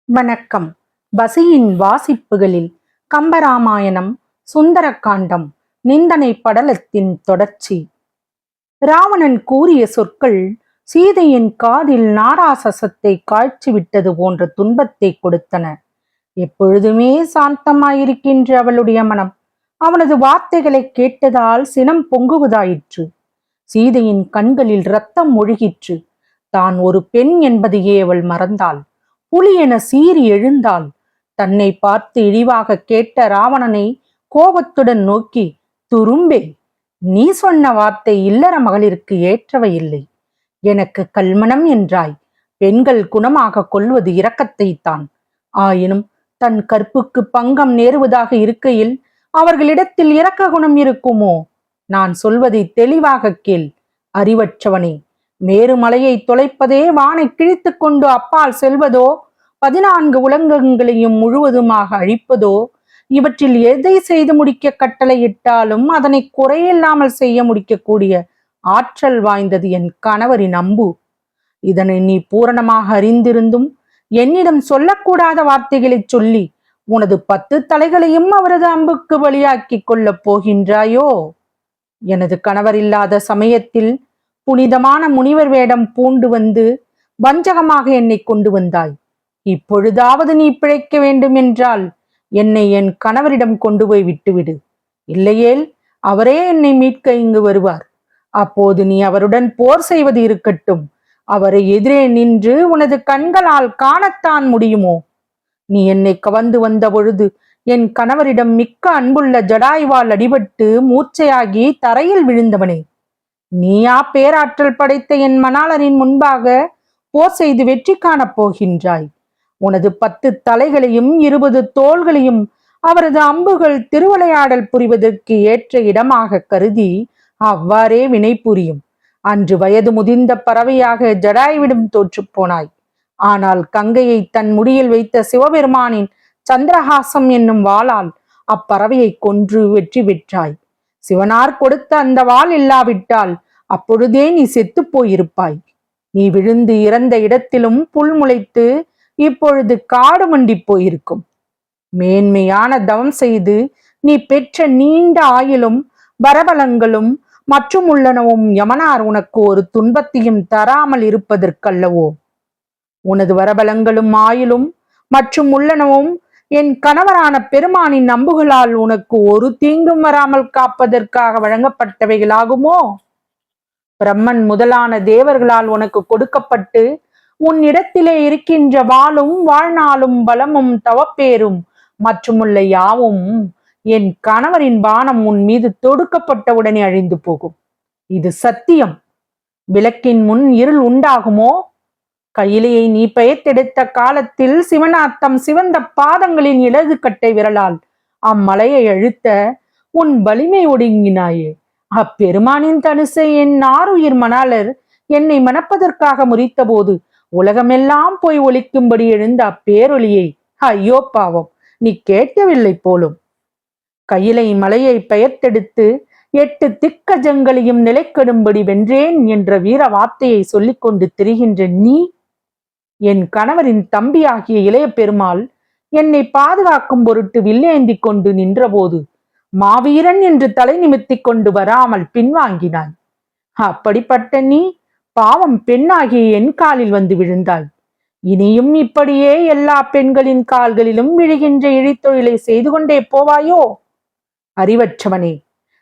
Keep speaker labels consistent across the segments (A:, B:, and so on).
A: வணக்கம். பசியின் வாசிப்புகளில் கம்பராமாயணம், சுந்தரகாண்டம், நிந்தனை படலத்தின் தொடர்ச்சி. ராவணன் கூறிய சொற்கள் சீதையின் காதில் நாராசசத்தை காய்ச்சிவிட்டது போன்ற துன்பத்தை கொடுத்தன. எப்பொழுதுமே சாந்தமாயிருக்கின்ற அவளுடைய மனம் அவனது வார்த்தைகளை கேட்டதால் சினம் பொங்குவதாயிற்று. சீதையின் கண்களில் இரத்தம் ஒழுகிற்று. தான் ஒரு பெண் என்பதையே அவள் மறந்தாள். புலி என சீறி எழுந்தாள். தன்னை பார்த்து இழிவாக கேட்ட ராவணனை கோபத்துடன் நோக்கி, துரும்பே, நீ சொன்ன வார்த்தை இல்லற மகளிருக்கு ஏற்றவை இல்லை. எனக்கு கல்மணம் என்றாய். பெண்கள் குணமாக கொள்வது இரக்கத்தை தான். ஆயினும் தன் கற்புக்கு பங்கம் நேருவதாக இருக்கையில் அவர்களிடத்தில் இரக்க குணம் இருக்குமோ? நான் சொல்வதை தெளிவாக கேள். அறிவற்றவனே, மேருமலையை தொலைப்பதே வானை கிழித்து கொண்டு அப்பால் செல்வதோ, 14 உலகங்களையும் முழுவதுமாக அழிப்பதோ, இவற்றில் எதை செய்து முடிக்க கட்டளையிட்டாலும் அதனை குறையில்லாமல் செய்ய முடிக்கக்கூடிய ஆற்றல் வாய்ந்தது என் கணவரின் அம்பு. இதனை நீ பூரணமாக அறிந்திருந்தும் என்னிடம் சொல்லக்கூடாத வார்த்தைகளை சொல்லி உனது 10 தலைகளையும் அவரது அம்புக்கு பலியாக்கி கொள்ளப் போகின்றாயோ? எனது கணவர் இல்லாத சமயத்தில் புனிதமான முனிவர் வேடம் பூண்டு வந்து வஞ்சகமாக என்னை கொண்டு வந்தாய். இப்பொழுதாவது நீ பிழைக்க வேண்டும் என்றால் என்னை என் கணவரிடம் கொண்டு போய் விட்டுவிடு. இல்லையேல் அவரே என்னை மீட்க இங்கு வருவார். அப்போது நீ அவருடன் போர் செய்வது இருக்கட்டும், அவரை எதிரே நின்று உனது கண்களால் காணத்தான் முடியுமோ? நீ என்னை கவர்ந்து வந்த பொழுது என் கணவரிடம் மிக்க அன்புள்ள ஜடாயுவால் அடிபட்டு மூர்ச்சையாகி தரையில் விழுந்தவனே, நீயா பேராற்றல் படைத்த என் மணாளரின் முன்பாக போர் செய்து வெற்றி காணப் போகின்றாய். உனது 10 தலைகளையும் 20 தோள்களையும் அவரது அம்புகள் திருவிளையாடல் புரிவதற்கு ஏற்ற இடமாக கருதி அவ்வாறே வினை புரியும். அன்று வயது முதிர்ந்த பறவையாக ஜடாயுவிடம் தோற்று போனாய். ஆனால் கங்கையை தன் முடியில் வைத்த சிவபெருமானின் சந்திரஹாசம் என்னும் வாளால் அப்பறவையை கொன்று வெற்றி பெற்றாய். சிவனார் கொடுத்த அந்த வாள் இல்லாவிட்டால் அப்பொழுதே நீ செத்து போயிருப்பாய். நீ விழுந்து இறந்த இடத்திலும் புல் முளைத்து இப்பொழுது காடு மண்டி போயிருக்கும். மேன்மையான தவம் செய்து நீ பெற்ற நீண்ட ஆயுளும் வரபலங்களும் மற்றும் உள்ளனவும் யமனார் உனக்கு ஒரு துன்பத்தையும் தராமல் இருப்பதற்கல்லவோ? உனது வரபலங்களும் ஆயுளும் மற்றும் உள்ளனவும் என் கணவரான பெருமானின் அம்புகளால் உனக்கு ஒரு தீங்கும் வராமல் காப்பதற்காக வழங்கப்பட்டவைகளாகுமோ? பிரம்மன் முதலான தேவர்களால் உனக்கு கொடுக்கப்பட்டு உன் இடத்திலே இருக்கின்ற வாளும் வாழ்நாளும் பலமும் தவப்பேரும் மற்றுமுள்ள யாவும் என் கணவரின் பானம் உன் மீது தொடுக்கப்பட்டவுடனே அழிந்து போகும். இது சத்தியம். விளக்கின் முன் இருள் உண்டாகுமோ? கையிலையை நீ பெயர்த்தெடுத்த காலத்தில் சிவனாத்தம் சிவந்த பாதங்களின் இடது கட்டை விரலால் அம்மலையை அழுத்த உன் வலிமை ஒடுங்கினாயே. அப்பெருமானின் தனுசை என் ஆருயிர் மணாளர் என்னை மணப்பதற்காக முறித்த போது உலகமெல்லாம் போய் ஒலிக்கும்படி எழுந்த அப்பேரொலியை ஐயோ பாவம், நீ கேட்கவில்லை போலும். கையிலை மலையை பெயர்த்தெடுத்து 8 திக்கஜங்களையும் நிலைக்கெடும்படி வென்றேன் என்ற வீர வார்த்தையை சொல்லிக் கொண்டு திரிகின்ற நீ, என் கணவரின் தம்பியாகிய இளைய பெருமாள் என்னை பாதுகாக்கும் பொருட்டு வில்லேந்தி கொண்டு நின்றபோது மாவீரன் என்று தலை நிமித்தி கொண்டு வராமல் பின்வாங்கினாய். அப்படிப்பட்ட நீ பாவம் பெண்ணாகிய என் காலில் வந்து விழுந்தாய். இனியும் இப்படியே எல்லா பெண்களின் கால்களிலும் விழுகின்ற இழித்தொழிலை செய்து கொண்டே போவாயோ? அறிவற்றவனே,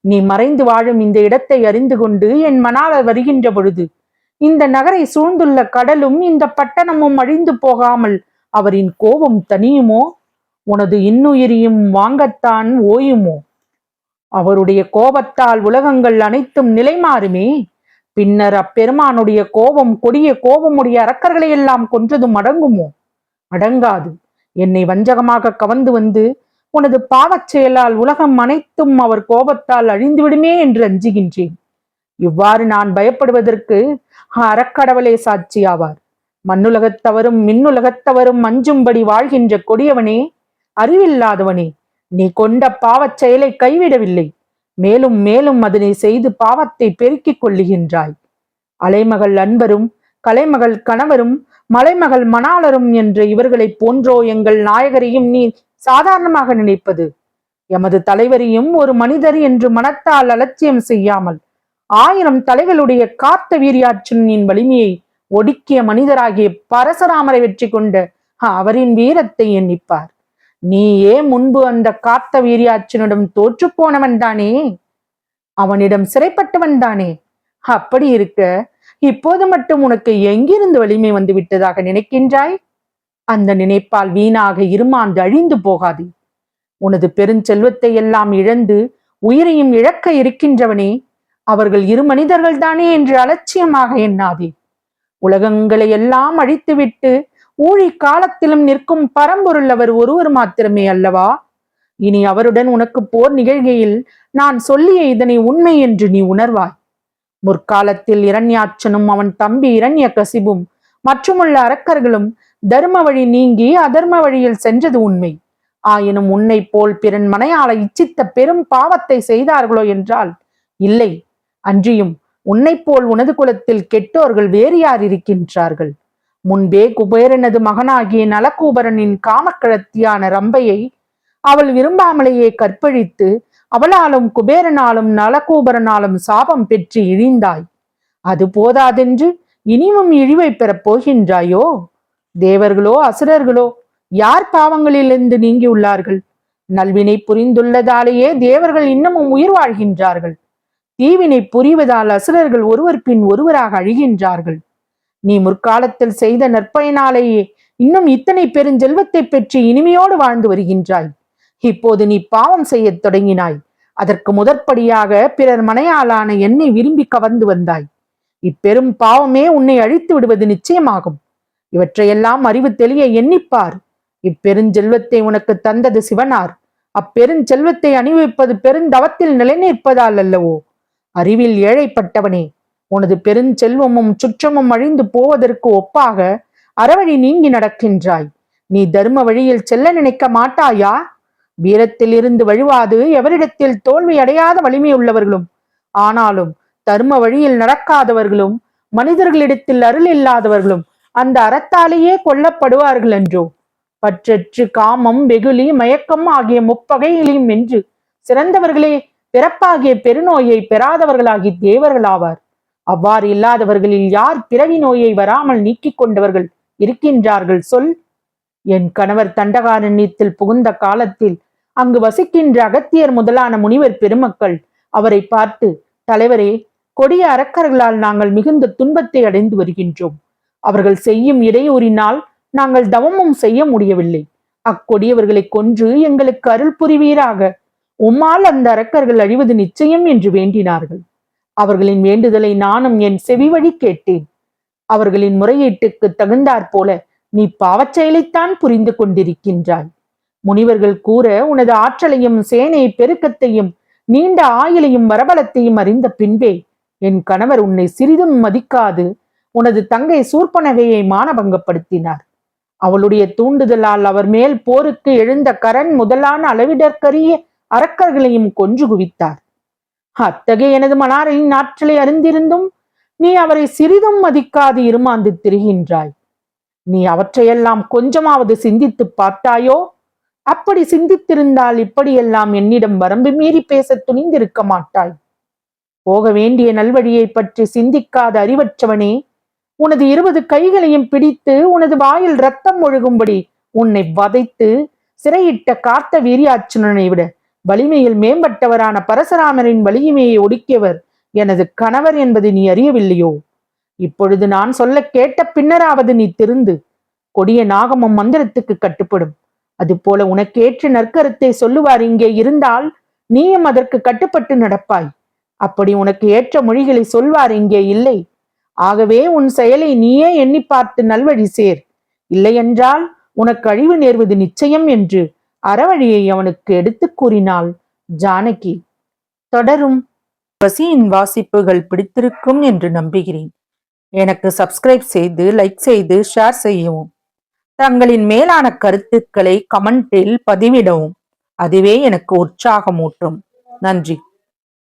A: நீ மறைந்து வாழும் இந்த இடத்தை அறிந்து கொண்டு என் மணாளர் வருகின்ற பொழுது இந்த நகரை சூழ்ந்துள்ள கடலும் இந்த பட்டணமும் அழிந்து போகாமல் அவரின் கோபம் தனியுமோ? உனது இன்னுயிரியும் வாங்கத்தான் ஓயுமோ? அவருடைய கோபத்தால் உலகங்கள் அனைத்தும் நிலை மாறுமே. பின்னர் அப்பெருமானுடைய கோபம் கொடிய கோபமுடைய அரக்கர்களை எல்லாம் கொன்றதும் அடங்குமோ? அடங்காது. என்னை வஞ்சகமாக கவர்ந்து வந்து உனது பாவச் செயலால் உலகம் அனைத்தும் அவர் கோபத்தால் அழிந்துவிடுமே என்று அஞ்சுகின்றேன். இவ்வாறு நான் பயப்படுவதற்கு அறக்கடவுளே சாட்சியாவார். மண்ணுலகத்தவரும் மின்னுலகத்தவரும் அஞ்சும்படி வாழ்கின்ற கொடியவனே, அறிவில்லாதவனே, நீ கொண்ட பாவச் செயலை கைவிடவில்லை. மேலும் மேலும் அதனை செய்து பாவத்தை பெருக்கிக் கொள்ளுகின்றாய். அலைமகள் அன்பரும் கலைமகள் கணவரும் மலைமகள் மணாளரும் என்ற இவர்களைப் போன்றோ எங்கள் நாயகரையும் நீ சாதாரணமாக நினைப்பது? எமது தலைவரையும் ஒரு மனிதர் என்று மனத்தால் அலட்சியம் செய்யாமல் 1000 தலைகளுடைய காத்த வீரியாற்றலின் வலிமையை ஒடுக்கிய மனிதராகிய பரசுராமரை வெற்றி கொண்ட அவரின் வீரத்தை எண்ணிப்பார். நீயே முன்பு அந்த காத்த வீரியாற்றனிடம் தோற்று போனவன் தானே, அவனிடம் சிறைப்பட்டவன் தானே. அப்படி இருக்க இப்போது மட்டும் உனக்கு எங்கிருந்து வலிமை வந்து விட்டதாக நினைக்கின்றாய்? அந்த நினைப்பால் வீணாக இருமாந்து அழிந்து போகாது. உனது பெருஞ்செல்வத்தை எல்லாம் இழந்து உயிரையும் இழக்க இருக்கின்றவனே, அவர்கள் 2 மனிதர்கள் தானே என்று அலட்சியமாக எண்ணாதே. உலகங்களை எல்லாம் அழித்துவிட்டு ஊழி காலத்திலும் நிற்கும் பரம்பொருள் அவர் ஒருவர் மாத்திரமே அல்லவா? இனி அவருடன் உனக்கு போர் நிகழ்கையில் நான் சொல்லிய இதனை உண்மை என்று நீ உணர்வாய். முற்காலத்தில் இரண்யாட்சனும் அவன் தம்பி இரண்ய கசிபும் மற்றுமுள்ள அரக்கர்களும் தர்ம வழி நீங்கி அதர்ம வழியில் சென்றது உண்மை. ஆயினும் உன்னை போல் பிறன் மனையாள இச்சித்த பெரும் பாவத்தை செய்தார்களோ என்றால் இல்லை. அன்றியும் உன்னை போல் உனது குலத்தில் கெட்டோர்கள் வேறு யார் இருக்கின்றார்கள்? முன்பே குபேரனது மகனாகிய நலகூபரனின் காமக்கிழத்தியான ரம்பையை அவள் விரும்பாமலேயே கற்பழித்து அவளாலும் குபேரனாலும் நலகூபரனாலும் சாபம் பெற்று இழிந்தாய். அது போதாதென்று இனியும் இழிவை பெறப் போகின்றாயோ? தேவர்களோ அசுரர்களோ யார் பாவங்களிலிருந்து நீங்கியுள்ளார்கள்? நல்வினை புரிந்துள்ளதாலேயே தேவர்கள் இன்னமும் உயிர் வாழ்கின்றார்கள். தீவினை புரிவதால் அசுரர்கள் ஒருவர் பின் ஒருவராக அழிகின்றார்கள். நீ முற்காலத்தில் செய்த நற்பயனாலேயே இன்னும் இத்தனை பெருஞ்செல்வத்தை பெற்று இனிமையோடு வாழ்ந்து வருகின்றாய். இப்போது நீ பாவம் செய்யத் தொடங்கினாய். அதற்கு முதற்படியாக பிறர் மனையாளான என்னை விரும்பி கவர்ந்து வந்தாய். இப்பெரும் பாவமே உன்னை அழித்து விடுவது நிச்சயமாகும். இவற்றையெல்லாம் அறிவு தெளிய எண்ணிப்பார். இப்பெருஞ்செல்வத்தை உனக்கு தந்தது சிவனார். அப்பெருஞ்செல்வத்தை அணிவிப்பது பெருந்தவத்தில் நிலைநிற்பதால் அல்லவோ? அறிவில் ஏழைப்பட்டவனே, உனது பெருஞ்செல்வமும் சுற்றமும் அழிந்து போவதற்கு ஒப்பாக அறவழி நீங்கி நடக்கின்றாய். நீ தர்ம வழியில் செல்ல நினைக்க மாட்டாயா? வீரத்தில் இருந்து வழுவாது எவரிடத்தில் தோல்வி அடையாத வலிமை உள்ளவர்களும் ஆனாலும் தர்ம வழியில் நடக்காதவர்களும் மனிதர்களிடத்தில் அருள் இல்லாதவர்களும் அந்த அறத்தாலேயே கொல்லப்படுவார்கள் என்றோ? பற்றற்று காமம் வெகுளி மயக்கம் ஆகிய முப்பகைகளையும் என்று சிறந்தவர்களே பிறப்பாகிய பெருநோயை பெறாதவர்களாகி தேவர்களாவார். அவ்வாறு இல்லாதவர்களில் யார் பிறவி நோயை வராமல் நீக்கிக் கொண்டவர்கள் இருக்கின்றார்கள் சொல்? என் கணவர் தண்டகாரண்யத்தில் புகுந்த காலத்தில் அங்கு வசிக்கின்ற அகத்தியர் முதலான முனிவர் பெருமக்கள் அவரை பார்த்து, தலைவரே, கொடிய அரக்கர்களால் நாங்கள் மிகுந்த துன்பத்தை அடைந்து வருகின்றோம். அவர்கள் செய்யும் இடையூறினால் நாங்கள் தவமும் செய்ய முடியவில்லை. அக்கொடியவர்களை கொன்று எங்களுக்கு அருள் புரிவீராக. உம்மால் அந்த அரக்கர்கள் அழிவது நிச்சயம் என்று வேண்டினார்கள். அவர்களின் வேண்டுதலை நானும் என் செவி வழி கேட்டேன். அவர்களின் முறையீட்டுக்கு தகுந்தாற் போல நீ பாவச் செயலைத்தான் புரிந்து கொண்டிருக்கின்றாய். முனிவர்கள் கூற உனது ஆற்றலையும் சேனை பெருக்கத்தையும் நீண்ட ஆயுளையும் வரபலத்தையும் அறிந்த பின்பே என் கணவர் உன்னை சிறிதும் மதிக்காது உனது தங்கை சூர்பனகையை மானபங்கப்படுத்தினார். அவளுடைய தூண்டுதலால் அவர் மேல் போருக்கு எழுந்த கரண் முதலான அளவிடற்கரிய அரக்கர்களையும் கொன்று குவித்தார். அத்தகைய எனது மணாரின் ஆற்றலை அறிந்திருந்தும் நீ அவரை சிறிதும் மதிக்காது இருமாந்து திரிகின்றாய். நீ அவற்றையெல்லாம் கொஞ்சமாவது சிந்தித்து பார்த்தாயோ? அப்படி சிந்தித்திருந்தால் இப்படியெல்லாம் என்னிடம் வரம்பு மீறி பேச துணிந்திருக்க மாட்டாய். போக வேண்டிய நல்வழியை பற்றி சிந்திக்காத அறிவற்றவனே, உனது 20 கைகளையும் பிடித்து உனது வாயில் ரத்தம் ஒழுகும்படி உன்னை வதைத்து சிறையிட்ட காத்த வீரியார்ச்சுனனை விட வலிமையில் மேம்பட்டவரான பரசுராமரின் வலிமையை ஒடுக்கியவர் எனது கணவர் என்பது நீ அறியவில்லையோ? இப்பொழுது நான் சொல்ல கேட்ட பின்னராவது நீ திருந்து. கொடிய நாகமும் மந்திரத்துக்கு கட்டுப்படும். அதுபோல உனக்கேற்ற நற்கருத்தை சொல்லுவார் இங்கே இருந்தால் நீயும் அதற்கு கட்டுப்பட்டு நடப்பாய். அப்படி உனக்கு ஏற்ற மொழிகளை சொல்வார் இங்கே இல்லை. ஆகவே உன் செயலை நீயே எண்ணி பார்த்து நல்வழி சேர். இல்லையென்றால் உனக்கு அழிவு நேர்வது நிச்சயம் என்று அறவழியை அவனுக்கு எடுத்து கூறினாள் ஜானகி. தொடரும். பசியின் வாசிப்புகள் பிடித்திருக்கும் என்று நம்புகிறேன். எனக்கு சப்ஸ்கிரைப் செய்து, லைக் செய்து, ஷேர் செய்யவும். தங்களின் மேலான கருத்துக்களை கமெண்டில் பதிவிடவும். அதுவே எனக்கு உற்சாகமூட்டும். நன்றி.